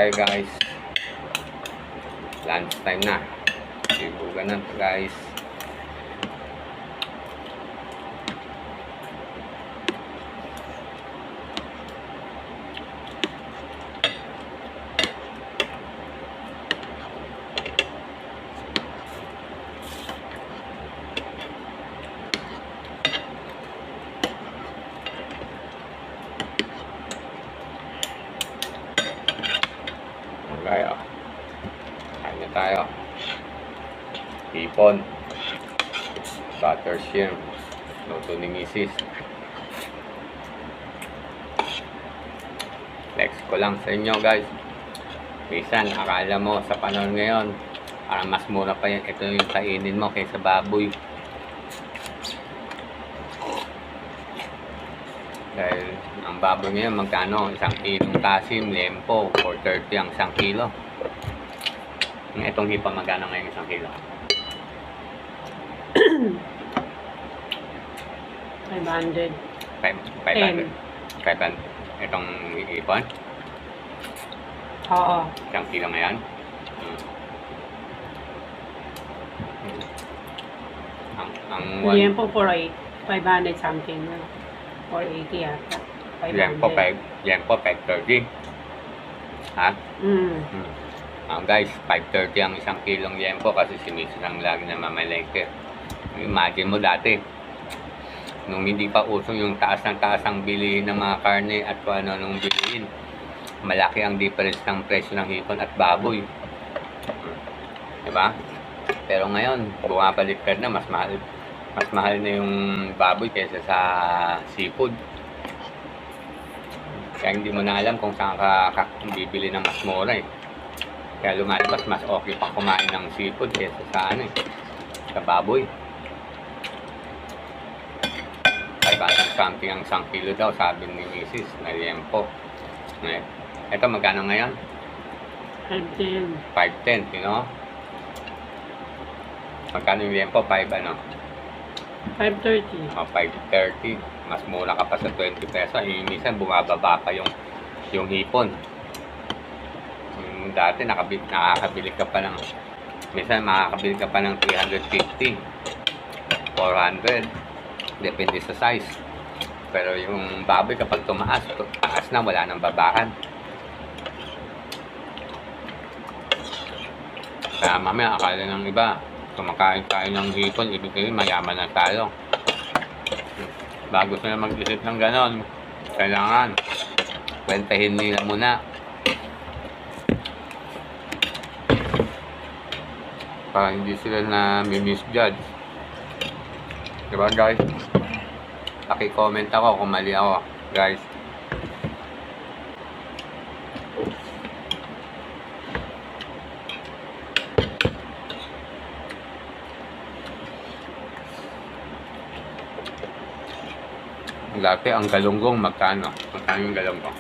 tayo guys. Lunch time na. Sibugan na to guys. Tayo. Kain na tayo. Hipon. Butter shrimp. Luto ni Mrs. Flex ko lang sa inyo guys. Minsan, akala mo sa panahon ngayon, parang mas mura pa yan. Ito yung kainin mo kaysa baboy. Dahil ang baboy ngayon magkano? 1 kilong kasim, lempo, 430 ang 1 kilo. Itong hipon magkano ngayon 1 kilo? 500. 500. Itong hipon? Oo. 1 kilo ngayon? Yan po 480. 500 something na. 480 yata. 500. Yan po 530. Ha? Guys, 530 ang 1 kilong yempo kasi si Mrs. ang lagi na mamalengke. Imagine mo dati, nung hindi pa uso yung taas ang bilihin ng mga karne at kung ano nung bilihin, malaki ang difference ng presyo ng hipon at baboy. Diba? Pero ngayon, bumabaliktad na, mas mahal na yung baboy kaysa sa seafood. Kaya hindi mo na alam kung saan ka bibili ng mas mura eh. Kaya lumalabas, mas okay pa kumain ng seafood kaysa sa sa baboy. 500 something ang 1 kilo daw, sabi ni Mrs. na liempo. Ito magkano ngayon? 510. 510, you know? Magkano yung liempo? 5 ano? 530. 530. Mas mura ka pa sa 20 pesos. Minsan bumababa pa yung hipon. Dati nakakabili ka pa ng, minsan makakabili ka pa ng 350, 400, depende sa size. Pero yung baboy kapag taas na, wala nang babakan. Kaya mamaya akala ng iba, kumakain tayo ng hipon, ibig sabihin mayaman na tayo. Bago sila mag-isip ng ganon, kailangan kwentahin nila muna. Para hindi sila na misjudge. Diba guys? Paki-comment ako kung mali ako guys. Dati ang galunggong magkano? Magkano yung galunggong?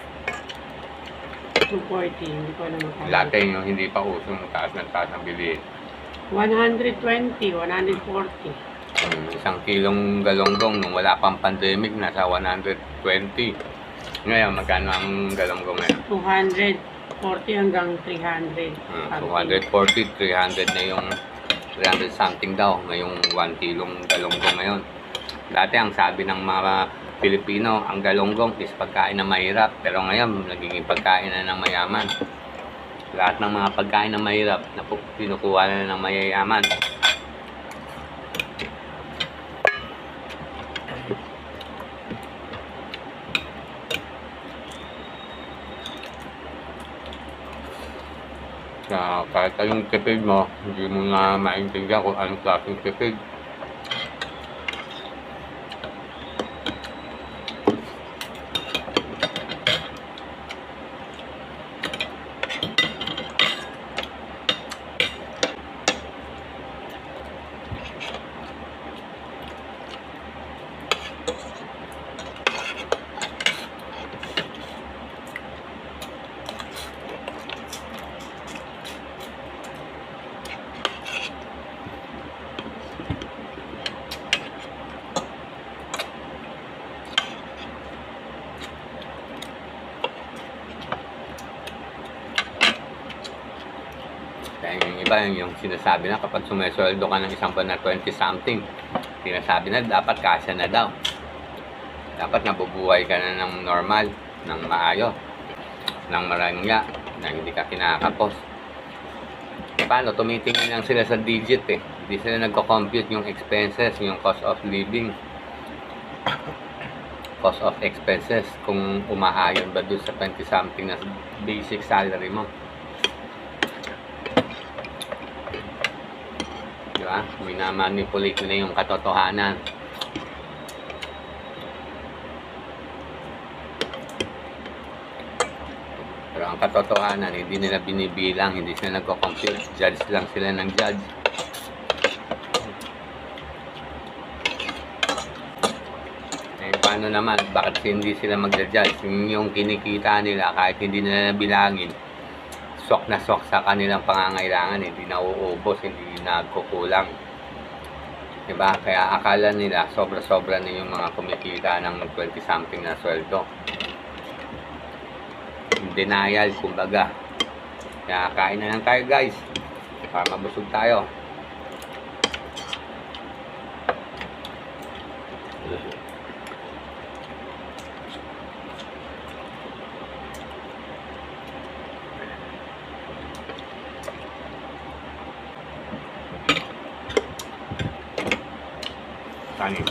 240. Hindi ko alam magkano. Dati yung hindi pa uso ng taas ng bilihin. 120, 140. 1 kilong galunggong nung wala pang pandemic nasa 120. Ngayon magkano ang galunggong ngayon? 240 hanggang 300. 240, 300 na yung 300 something daw ngayong 1 kilong galunggong ngayon. Dati ang sabi ng mga Pilipino, ang galunggong is pagkain na mahirap, pero ngayon nagiging pagkain na ng mayaman. Lahat ng mga pagkain na mahirap na pinukuha na ng mayayaman. Kaya kahit yung tipid mo, hindi mo na maintindihan kung anong klaseng tipid. Kaya yung iba, yung sinasabi na kapag sumesweldo ka ng isang buwan na 20 something, sinasabi na dapat kasya na daw. Dapat nabubuhay ka na ng normal, ng maayos, ng marangya, na hindi ka kinakapos. Paano? Tumitingin lang sila sa digit eh. Hindi sila nagko-compute yung expenses, yung cost of living, cost of expenses, kung umaayon ba dun sa 20 something na basic salary mo. Diba? Minamanipulate nila yung katotohanan. Pero ang katotohanan, hindi nila binibilang, hindi sila nagko-compute. Judge lang sila ng judge. Eh, paano naman? Bakit hindi sila magja-judge? Yung kinikita nila, kahit hindi nila nabilangin, sok na sok sa kanilang pangangailangan, hindi nauubos, hindi nagkukulang. Diba? Kaya akala nila, sobra-sobra na yung mga kumikita ng 20 something na sweldo. Denial, kumbaga. Kaya kain na lang tayo guys para mabusog tayo. Kanin.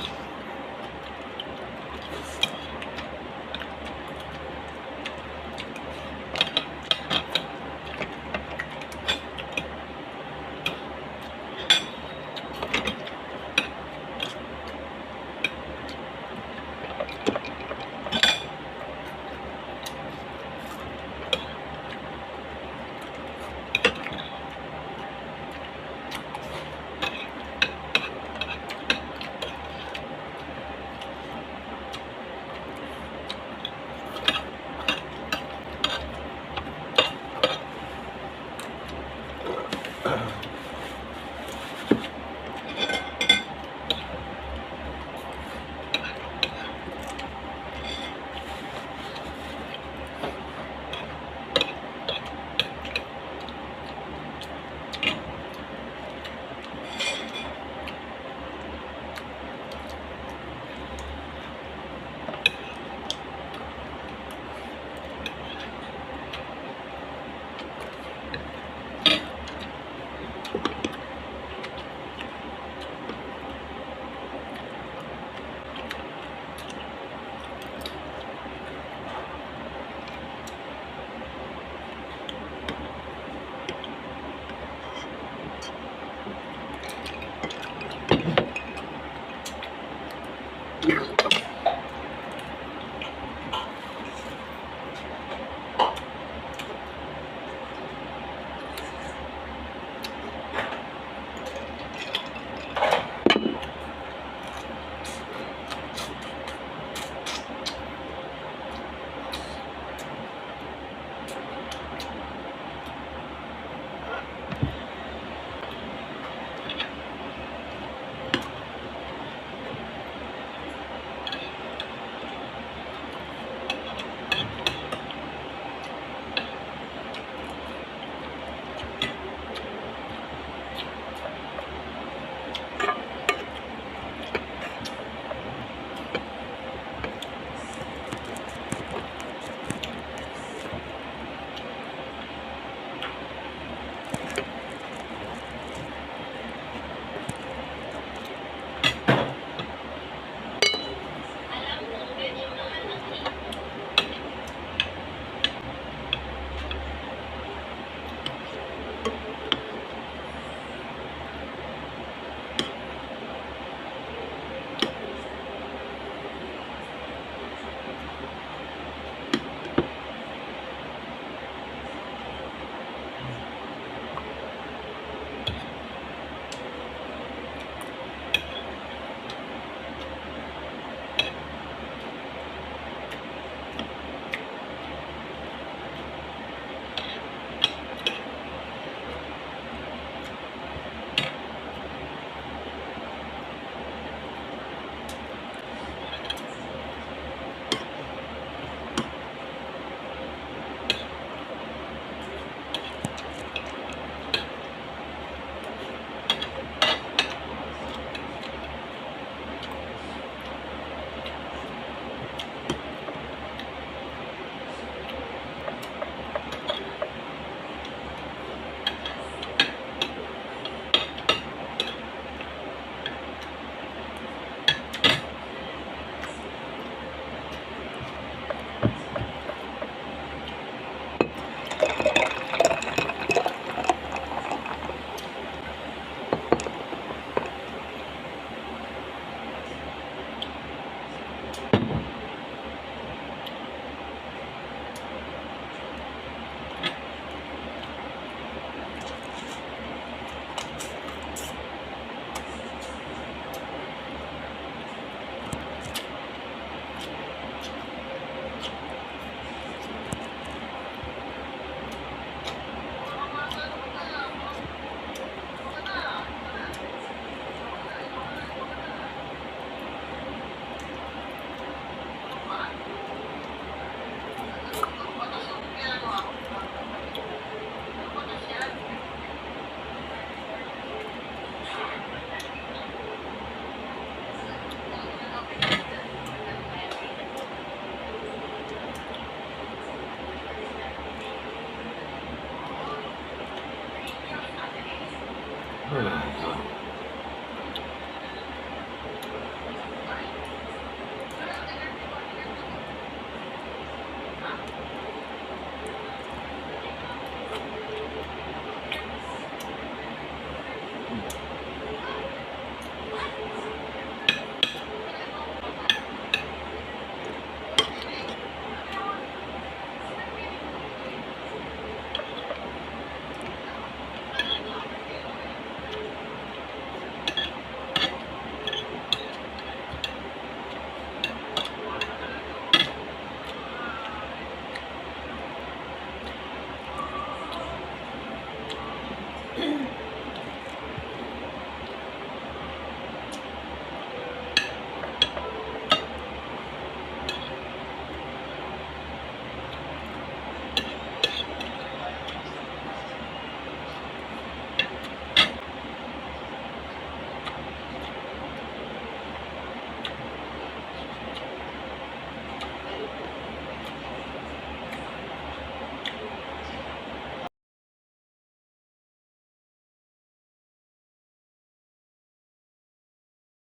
Hmm.